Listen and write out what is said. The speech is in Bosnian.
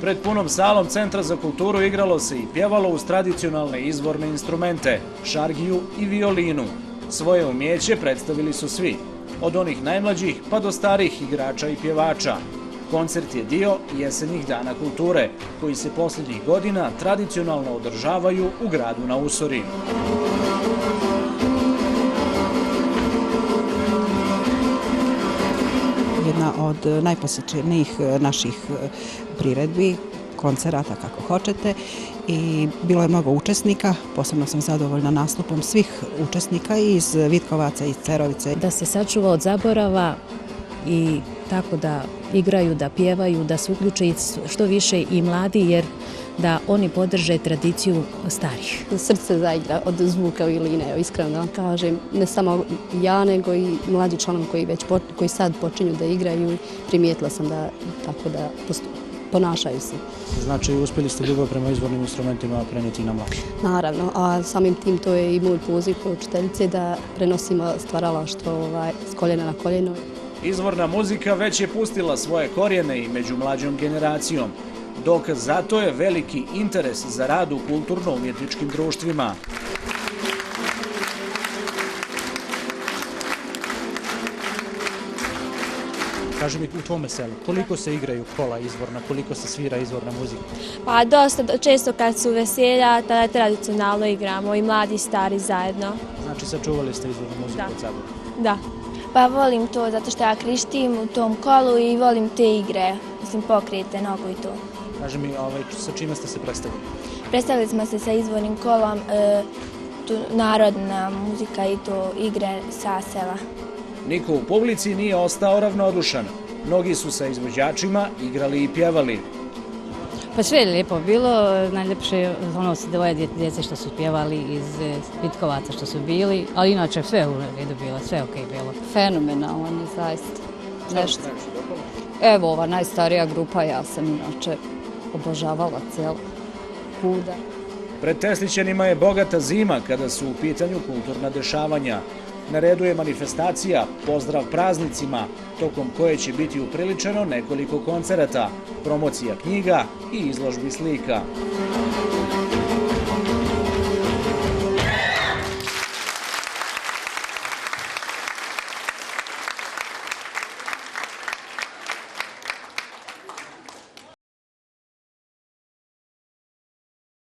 Pred punom salom Centra za kulturu igralo se i pjevalo uz tradicionalne izvorne instrumente, šargiju i violinu. Svoje umjeće predstavili su svi, od onih najmlađih pa do starih igrača i pjevača. Koncert je dio jesenjih dana kulture, koji se posljednjih godina tradicionalno održavaju u gradu na Usori. Jedna od najposjećenijih naših priredbi, koncerata kako hoćete, i bilo je mnogo učesnika. Posebno sam zadovoljna nastupom svih učesnika iz Vitkovaca i Cerovice. Da se sačuva od zaborava i tako da igraju, da pjevaju, da se uključe što više i mladi, jer da oni podrže tradiciju starih. Srce zaigra od zvuka viline, iskreno da vam kažem. Ne samo ja, nego i mlađi članovi koji sad počinju da igraju. Primijetila sam da tako da ponašaju se. Znači, uspjeli ste ljubav prema izvornim instrumentima prenijeti na mlade? Naravno, a samim tim to je i moj poziv kao učiteljice da prenosimo stvaralaštvo s koljena na koljeno. Izvorna muzika već je pustila svoje korijene i među mlađom generacijom. Dokaz za to je veliki interes za rad u kulturno-umjetničkim društvima. Kaži mi, u tvome selu, koliko se igraju kola izvorna, koliko se svira izvorna muzika? Pa dosta, često kad su veselja, tada tradicionalno igramo i mladi i stari zajedno. Znači, sačuvali ste izvornu muziku od zaborava? Da. Pa volim to zato što ja krištim u tom kolu i volim te igre, pokrete, nogu i to. Kaži mi, sa čime ste se predstavili? Predstavili smo se sa izvornim kolom, narodna muzika i to igre sa sela. Niko u publici nije ostao ravnodušan. Mnogi su sa izvođačima igrali i pjevali. Pa sve je lijepo bilo, najljepše ono se dvoje djece što su pjevali iz Vitkovaca što su bili, ali inače sve u redu bilo, sve okej bilo. Fenomenalno, zaista. Nešto. Evo, ova najstarija grupa, ja sam inače obožavala cijelo kuda. Pred Teslićanima je bogata zima kada su u pitanju kulturna dešavanja. Na redu je manifestacija Pozdrav praznicima, tokom koje će biti upriličeno nekoliko koncerata, promocija knjiga i izložbi slika.